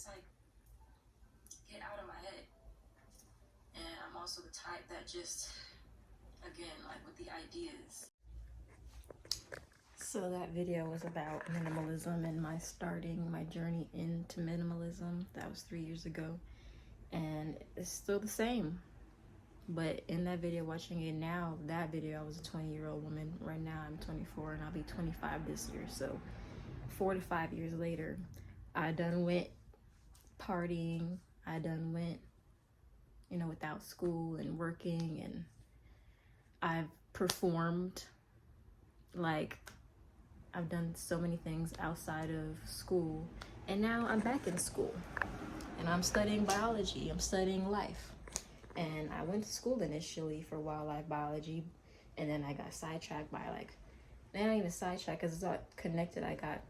it's like, get out of my head. And I'm also the type that just, again, like with the ideas. So that video was about minimalism and my journey into minimalism. That was 3 years ago. And it's still the same. But in that video, watching it now, that video, I was a 20-year-old woman. Right now, I'm 24 and I'll be 25 this year. So 4 to 5 years later, I done went partying. I done went, you know, without school and working, and I've performed. Like, I've done so many things outside of school, and now I'm back in school and I'm studying biology. I'm studying life. And I went to school initially for wildlife biology, and then I got sidetracked by, like, not even sidetracked because it's not connected. I got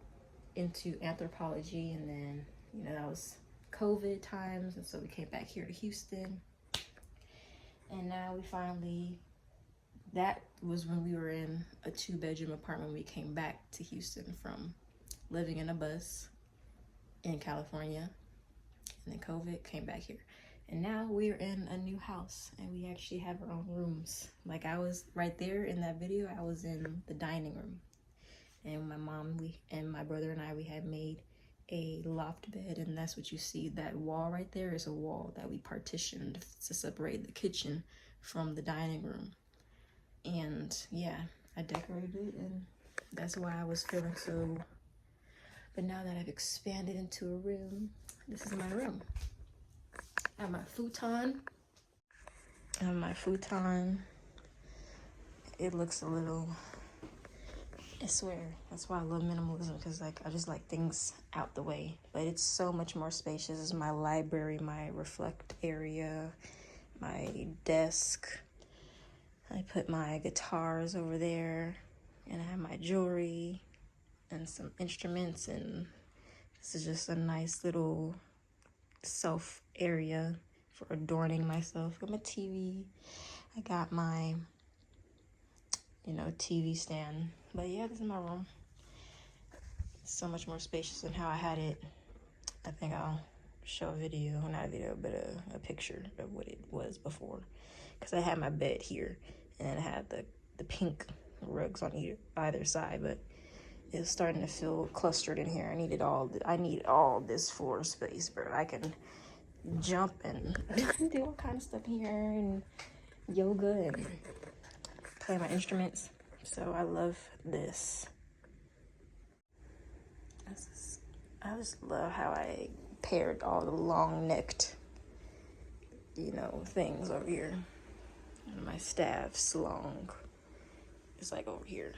into anthropology, and then, you know, that was COVID times, and so we came back here to Houston. And now we finally, that was when we were in a 2-bedroom apartment. We came back to Houston from living in a bus in California, and then COVID, came back here. And now we're in a new house, and we actually have our own rooms. Like, I was right there in that video, I was in the dining room. And my mom, and my brother and I, we had made a loft bed, and that's what you see. That wall right there is a wall that we partitioned to separate the kitchen from the dining room. And yeah, I decorated it, and that's why I was feeling so. But now that I've expanded into a room, this is my room. I have my futon. It looks a little, I swear, that's why I love minimalism, because, like, I just like things out the way. But it's so much more spacious. This is my library, my reflect area, my desk. I put my guitars over there, and I have my jewelry and some instruments, and this is just a nice little self area for adorning myself. I got my TV. I got my, you know, TV stand. But yeah, this is my room. It's so much more spacious than how I had it. I think I'll show a video, not a video, but a picture of what it was before. Because I had my bed here, and I had the pink rugs on either side, but it was starting to feel clustered in here. I need all this floor space, bro. I can jump and do all kind of stuff here, and yoga, and play my instruments. So I love this. I just love how I paired all the long-necked, you know, things over here. And my staff's long. It's like over here.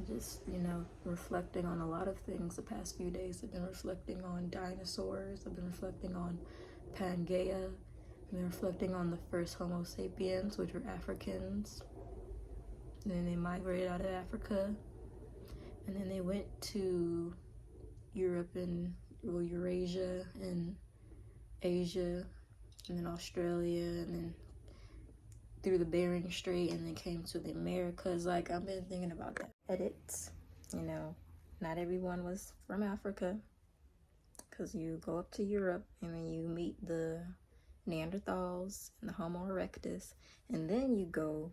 Just, you know, reflecting on a lot of things the past few days. I've been reflecting on dinosaurs. I've been reflecting on Pangea. I've been reflecting on the first Homo sapiens, which were Africans. And then they migrated out of Africa. And then they went to Europe and, well, Eurasia and Asia, and then Australia, and then through the Bering Strait, and then came to the Americas. Like, I've been thinking about that. Edits, you know, not everyone was from Africa, because you go up to Europe and then you meet the Neanderthals and the Homo erectus, and then you go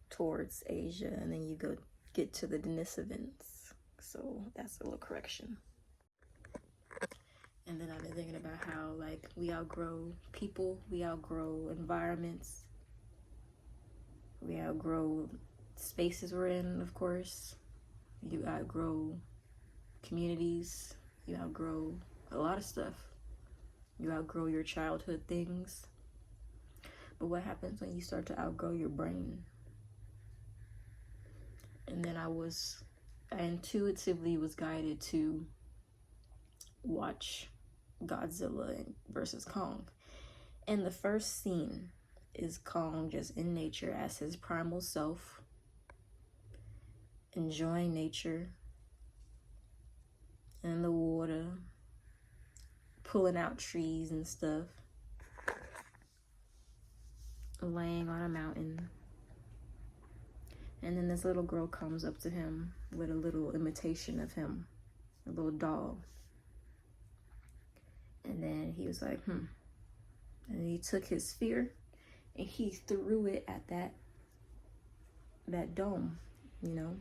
towards Asia, and then you get to the Denisovans. So that's a little correction. And then I've been thinking about how, like, we outgrow people, we outgrow environments, we outgrow spaces we're in, of course. You outgrow communities, you outgrow a lot of stuff. You outgrow your childhood things. But what happens when you start to outgrow your brain? And then I intuitively was guided to watch Godzilla versus Kong. And the first scene is Kong just in nature as his primal self, enjoying nature and the water, pulling out trees and stuff, laying on a mountain. And then this little girl comes up to him with a little imitation of him, a little doll. And then he was like, And he took his fear and he threw it at that dome, you know.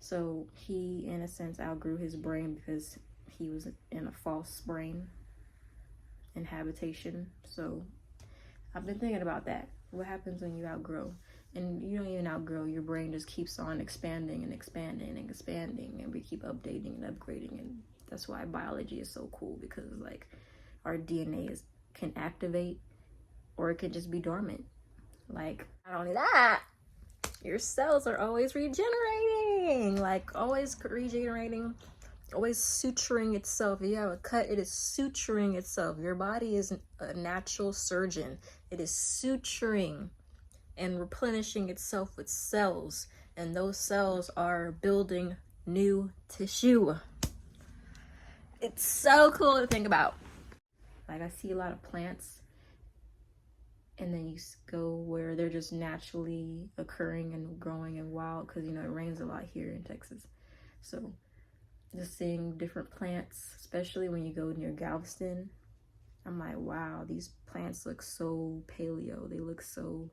So he, in a sense, outgrew his brain because he was in a false brain inhabitation. So I've been thinking about that. What happens when you outgrow? And you don't even outgrow, your brain just keeps on expanding and expanding and expanding, and we keep updating and upgrading. And that's why biology is so cool, because like our DNA can activate or it can just be dormant. Like, not only that, your cells are always regenerating, like always regenerating, always suturing itself. If you have a cut, it is suturing itself. Your body is a natural surgeon. It is suturing and replenishing itself with cells, and those cells are building new tissue. It's so cool to think about. Like, I see a lot of plants, and then you go where they're just naturally occurring and growing and wild, because, you know, it rains a lot here in Texas. So just seeing different plants, especially when you go near Galveston, I'm like, wow, these plants look so paleo. They look so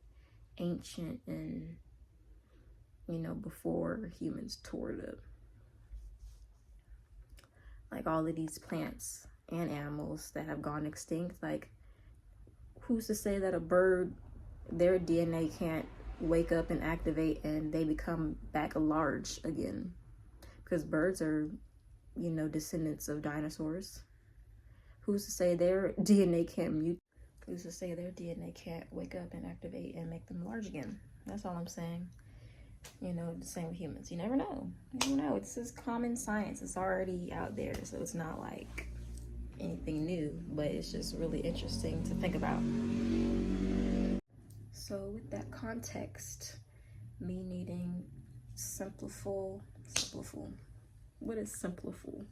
ancient and, you know, before humans tore it up. Like all of these plants and animals that have gone extinct, like, who's to say that a bird, their DNA can't wake up and activate and they become back large again? Because birds are, you know, descendants of dinosaurs. Who's to say their DNA can't mute? Who's to say their DNA can't wake up and activate and make them large again? That's all I'm saying. You know, the same with humans. You never know. You never know. It's just common science. It's already out there, so it's not like anything new, but it's just really interesting to think about. So with that context, me needing simpliful, what is simpliful?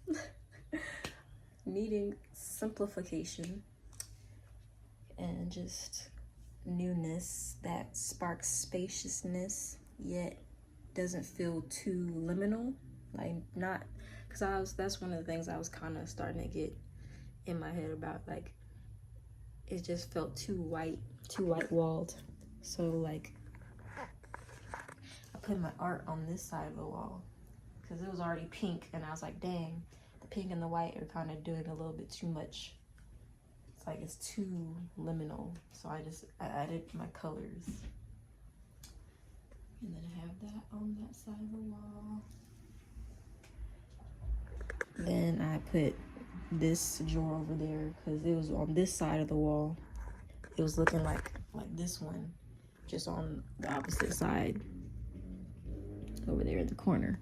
Needing simplification and just newness that sparks spaciousness, yet doesn't feel too liminal. Like, not, because that's one of the things I was kind of starting to get in my head about. Like, it just felt too white walled. So like, I put my art on this side of the wall because it was already pink, and I was like, dang, the pink and the white are kind of doing a little bit too much. It's like it's too liminal. So I added my colors, and then I have that on that side of the wall. Then I put this drawer over there because it was on this side of the wall. It was looking like this one, just on the opposite side over there in the corner.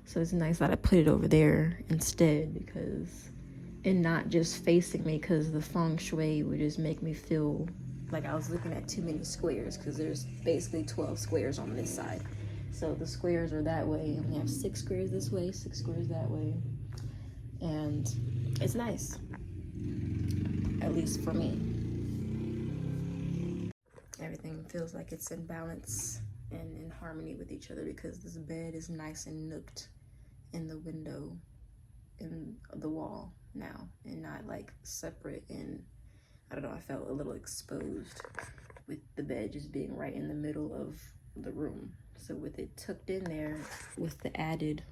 So it's nice that I put it over there instead, because, and not just facing me, because the feng shui would just make me feel like I was looking at too many squares, because there's basically 12 squares on this side. So the squares are that way, and we have 6 squares this way, 6 squares that way. And it's nice, at least for me. Everything feels like it's in balance and in harmony with each other, because this bed is nice and nooked in the window, in the wall now, and not like separate. And I don't know, I felt a little exposed with the bed just being right in the middle of the room. So with it tucked in there, with the added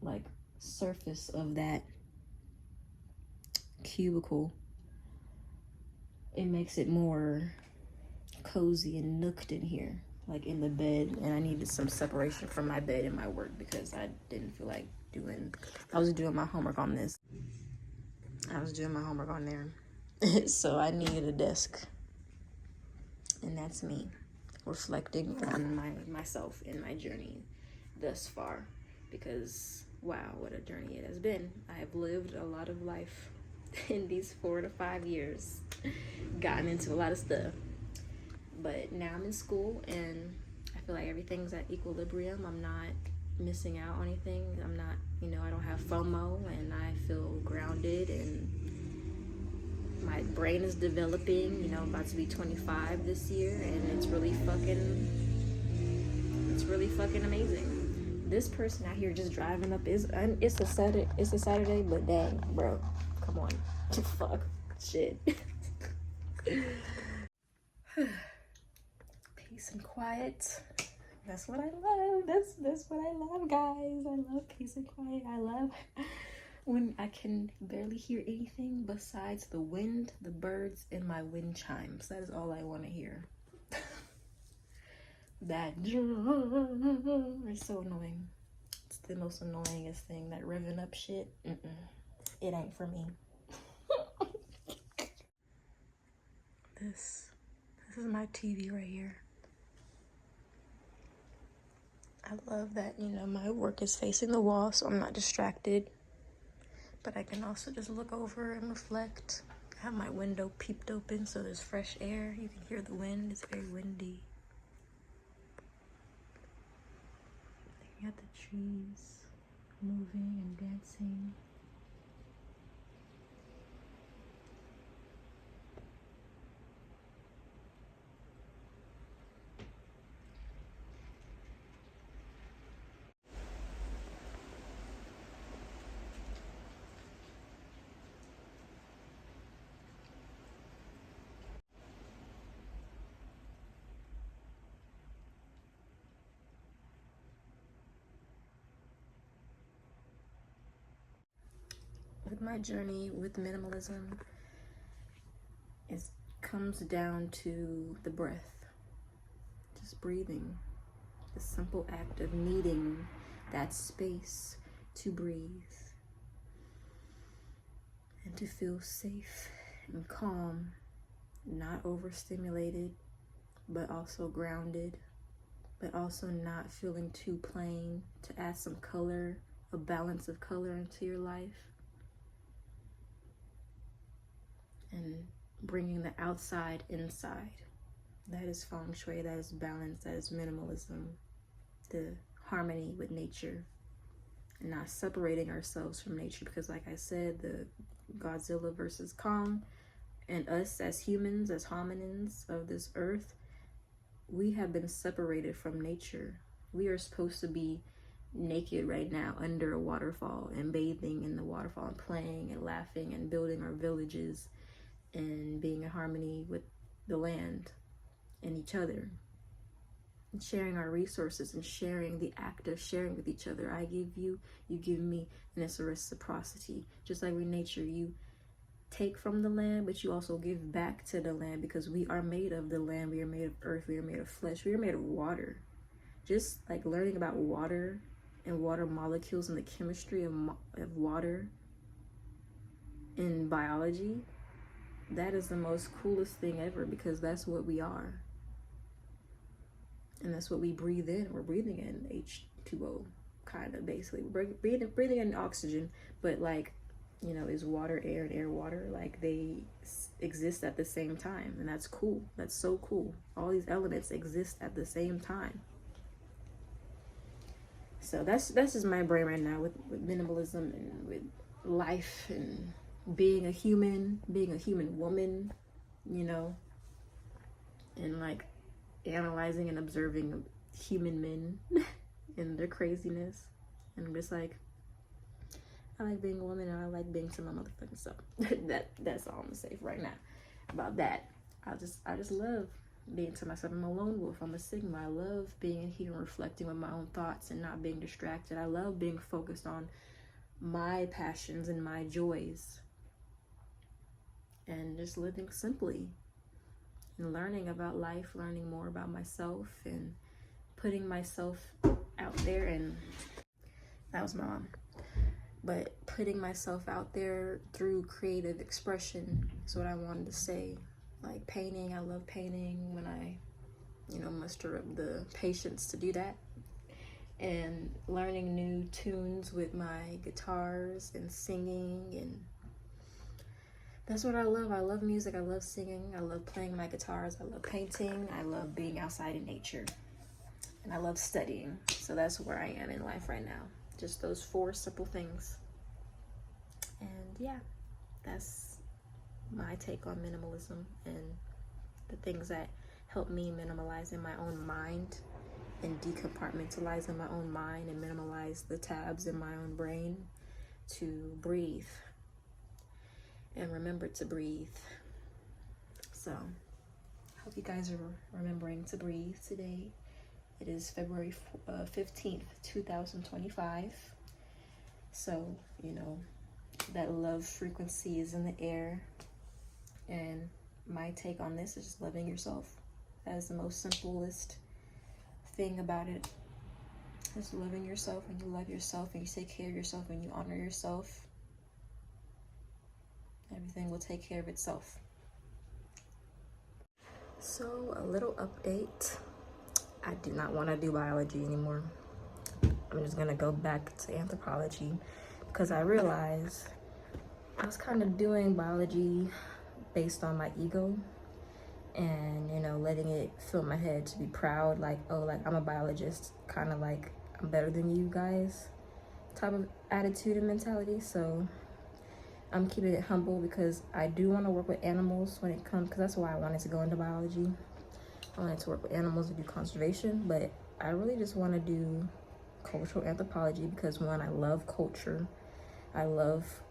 like surface of that cubicle, it makes it more cozy and nooked in here, like in the bed. And I needed some separation from my bed and my work, because I didn't feel like I was doing my homework on this. I was doing my homework on there. So I needed a desk. And that's me reflecting on myself and my journey thus far, because wow, what a journey it has been. I have lived a lot of life in these 4 to 5 years, gotten into a lot of stuff, but now I'm in school and I feel like everything's at equilibrium. I'm not missing out on anything. I'm not, you know, I don't have FOMO, and I feel grounded, and my brain is developing. You know, I'm about to be 25 this year, and it's really fucking amazing. This person out here just driving up it's a Saturday, but dang, bro, Come on. Fuck. Shit. Peace and quiet. That's what I love. That's what I love, guys. I love peace and quiet. I love when I can barely hear anything besides the wind, the birds, and my wind chimes. That is all I want to hear. That is so annoying. It's the most annoyingest thing. That revving up shit. It ain't for me. This is my TV right here. I love that, you know, my work is facing the wall, so I'm not distracted. But I can also just look over and reflect. I have my window peeped open so there's fresh air. You can hear the wind. It's very windy. Looking at the trees moving and dancing. With my journey with minimalism, it comes down to the breath. Just breathing. The simple act of needing that space to breathe and to feel safe and calm, not overstimulated, but also grounded, but also not feeling too plain, to add some color, a balance of color into your life. And bringing the outside inside. That is feng shui, that is balance, that is minimalism, the harmony with nature, and not separating ourselves from nature, because like I said, the Godzilla versus Kong, and us as humans, as hominins of this earth, we have been separated from nature. We are supposed to be naked right now under a waterfall and bathing in the waterfall and playing and laughing and building our villages and being in harmony with the land and each other, and sharing our resources and sharing the act of sharing with each other. I give you, you give me, and it's a reciprocity. Just like with nature, you take from the land, but you also give back to the land, because we are made of the land, we are made of earth, we are made of flesh, we are made of water. Just like learning about water and water molecules and the chemistry of water in biology, that is the most coolest thing ever, because that's what we are. And that's what we breathe in. We're breathing in H2O, kind of, basically. We're breathing in oxygen, but like, you know, is water air and air water? Like, they exist at the same time, and that's cool. That's so cool. All these elements exist at the same time. So that's just my brain right now with minimalism and with life and being a human woman, you know, and like analyzing and observing human men and their craziness. And I'm just like, I like being a woman and I like being to my motherfucking self. That's all I'm gonna say right now about that. I just love being to myself. I'm a lone wolf. I'm a Sigma. I love being in here and reflecting with my own thoughts and not being distracted. I love being focused on my passions and my joys, and just living simply and learning about life, learning more about myself and putting myself out there. And that was my mom. But putting myself out there through creative expression is what I wanted to say. Like painting, I love painting when I, you know, muster up the patience to do that. And learning new tunes with my guitars and singing, and that's what I love. I love music, I love singing, I love playing my guitars, I love painting, I love being outside in nature, and I love studying. So that's where I am in life right now. Just those 4 simple things. And yeah, that's my take on minimalism and the things that help me minimalize in my own mind and decompartmentalize in my own mind and minimalize the tabs in my own brain to breathe and remember to breathe. So I hope you guys are remembering to breathe today. It is February 15th, 2025. So, you know, that love frequency is in the air. And my take on this is just loving yourself. That is the most simplest thing about it. Just loving yourself. When you love yourself and you take care of yourself and you honor yourself, everything will take care of itself. So, a little update. I do not want to do biology anymore. I'm just gonna go back to anthropology because I realized I was kind of doing biology based on my ego and, you know, letting it fill my head to be proud, like, oh, like I'm a biologist, kind of like I'm better than you guys type of attitude and mentality. So I'm keeping it humble because I do want to work with animals when it comes, because that's why I wanted to go into biology. I wanted to work with animals and do conservation, but I really just want to do cultural anthropology because, one, I love culture. I love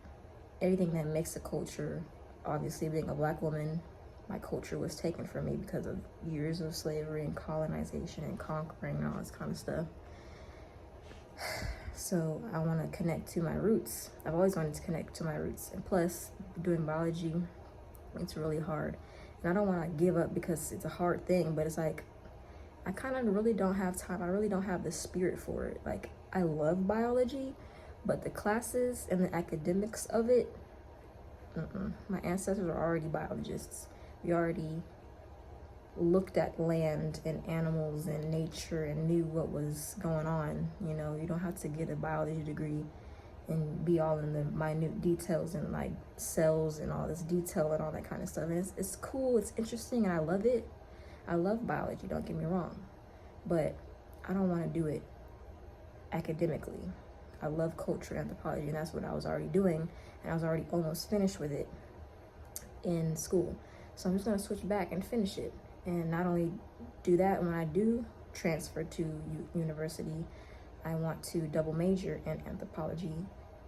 everything that makes a culture. Obviously, being a Black woman, my culture was taken from me because of years of slavery and colonization and conquering and all this kind of stuff. So I want to connect to my roots. I've always wanted to connect to my roots. And plus, doing biology, it's really hard. And I don't want to give up because it's a hard thing, but it's like, I kind of really don't have time. I really don't have the spirit for it. Like, I love biology, but the classes and the academics of it, my ancestors are already biologists. We already looked at land and animals and nature and knew what was going on. You know, you don't have to get a biology degree and be all in the minute details and like cells and all this detail and all that kind of stuff. And it's cool, it's interesting, and I love it. I love biology, don't get me wrong, but I don't want to do it academically. I love culture anthropology, and that's what I was already doing, and I was already almost finished with it in school. So I'm just going to switch back and finish it. And not only do that, when I do transfer to university, I want to double major in anthropology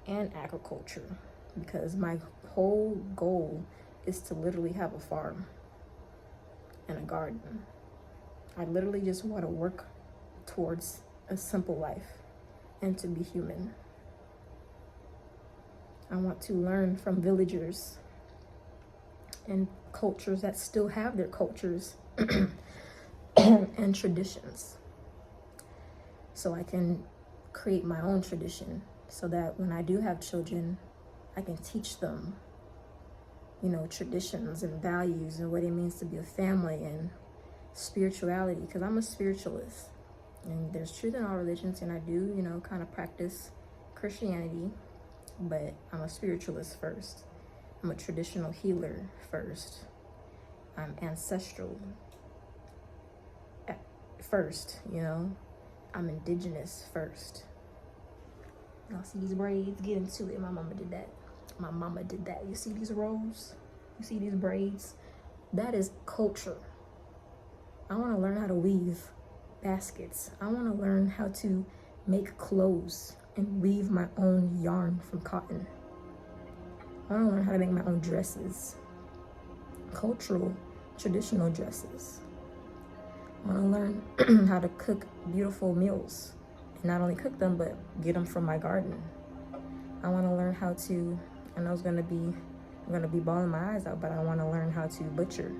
and agriculture, because my whole goal is to literally have a farm and a garden. I literally just want to work towards a simple life and to be human. I want to learn from villagers and cultures that still have their cultures and traditions, so I can create my own tradition, so that when I do have children, I can teach them, you know, traditions and values and what it means to be a family and spirituality, because I'm a spiritualist and there's truth in all religions, and I do, you know, kind of practice Christianity, but I'm a spiritualist first. I'm a traditional healer first. I'm ancestral first, you know. I'm indigenous first. Y'all see these braids? Get into it. My mama did that. My mama did that. You see these rolls? You see these braids? That is culture. I want to learn how to weave baskets. I want to learn how to make clothes and weave my own yarn from cotton. I want to learn how to make my own dresses, cultural, traditional dresses. I want to learn how to cook beautiful meals, and not only cook them, but get them from my garden. I want to learn how to, I know I'm going to be bawling my eyes out, but I want to learn how to butcher,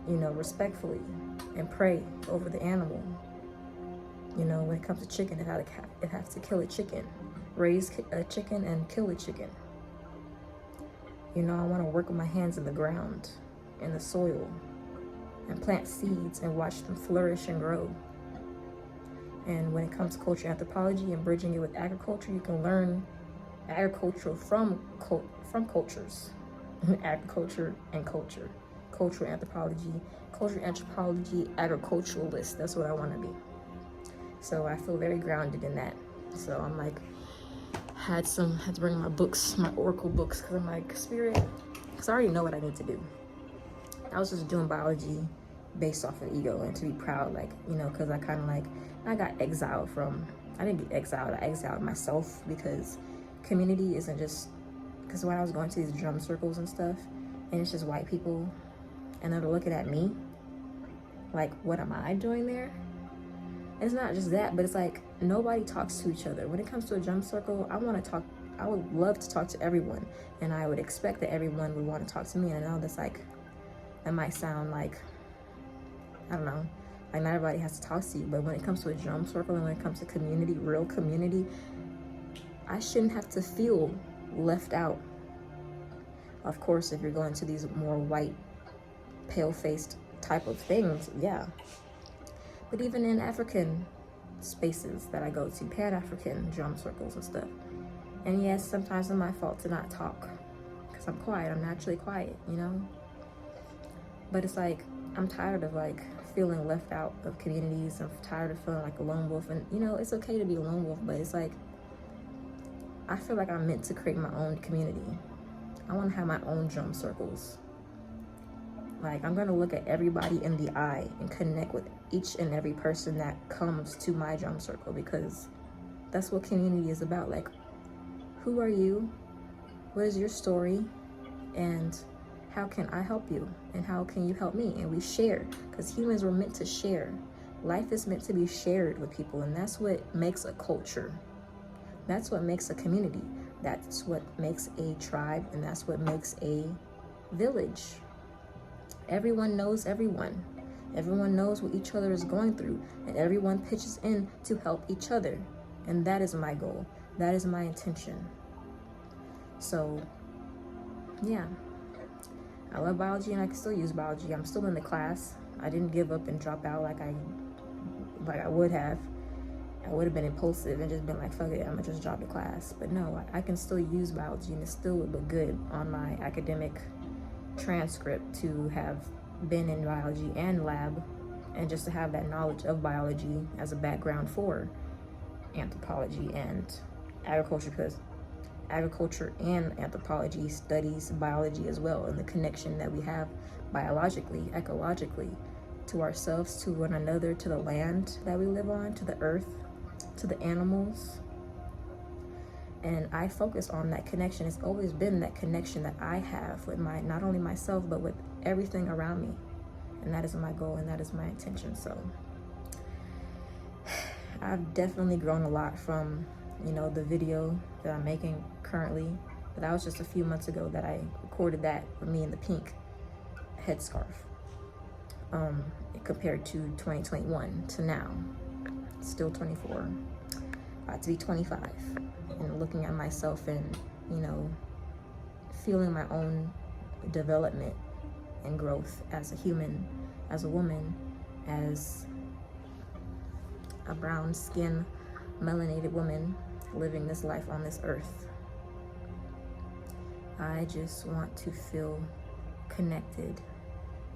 you know, respectfully, and pray over the animal. You know, when it comes to chicken, it has to kill a chicken, raise a chicken and kill a chicken. You know, I want to work with my hands in the ground, in the soil, and plant seeds and watch them flourish and grow. And when it comes to culture anthropology and bridging it with agriculture, you can learn agriculture from cultures, agriculture and culture, cultural anthropology, agriculturalist. That's what I want to be. So I feel very grounded in that. So I'm like, had to bring my books, my oracle books, because I'm like, spirit, because I already know what I need to do. I was just doing biology based off of ego and to be proud, like, you know, because I kind of like, I got exiled from, I didn't get exiled, I exiled myself, because community isn't just because when I was going to these drum circles and stuff, and it's just white people, and they're looking at me like, what am I doing there? And it's not just that, but it's like nobody talks to each other. When it comes to a drum circle, I would love to talk to everyone, and I would expect that everyone would want to talk to me. And I know that's like, that might sound like, I don't know, like not everybody has to talk to you, but when it comes to a drum circle and when it comes to community, real community, I shouldn't have to feel left out. Of course, if you're going to these more white, pale-faced type of things, yeah. But even in African spaces that I go to, Pan-African drum circles and stuff, and yes, sometimes it's my fault to not talk, because I'm quiet, I'm naturally quiet, you know? But it's like, I'm tired of like feeling left out of communities. I'm tired of feeling like a lone wolf, and you know, it's okay to be a lone wolf, but it's like, I feel like I'm meant to create my own community. I want to have my own drum circles. Like, I'm going to look at everybody in the eye and connect with each and every person that comes to my drum circle, because that's what community is about. Like, who are you? What is your story? And how can I help you? And how can you help me? And we share, because humans were meant to share. Life is meant to be shared with people, and that's what makes a culture. That's what makes a community. That's what makes a tribe, and that's what makes a village. Everyone knows everyone. Everyone knows what each other is going through, and everyone pitches in to help each other. And that is my goal. That is my intention. So, yeah. I love biology, and I can still use biology. I'm still in the class. I didn't give up and drop out like I would have. I would have been impulsive and just been like, fuck it, I'm gonna just drop the class. But no, I can still use biology, and it still would look good on my academic transcript to have been in biology and lab, and just to have that knowledge of biology as a background for anthropology and agriculture, because agriculture and anthropology studies biology as well, and the connection that we have biologically, ecologically, to ourselves, to one another, to the land that we live on, to the earth, to the animals. And I focus on that connection. It's always been that connection that I have with not only myself, but with everything around me. And that is my goal, and that is my intention. So I've definitely grown a lot from, you know, the video that I'm making currently. But that was just a few months ago that I recorded that with me in the pink headscarf. Compared to 2021 to now, still 24, about to be 25, and looking at myself and, you know, feeling my own development and growth as a human, as a woman, as a brown skin, melanated woman living this life on this earth. I just want to feel connected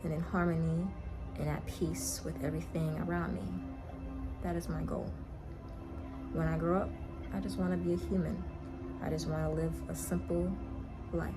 and in harmony and at peace with everything around me. That is my goal. When I grow up, I just want to be a human. I just want to live a simple life.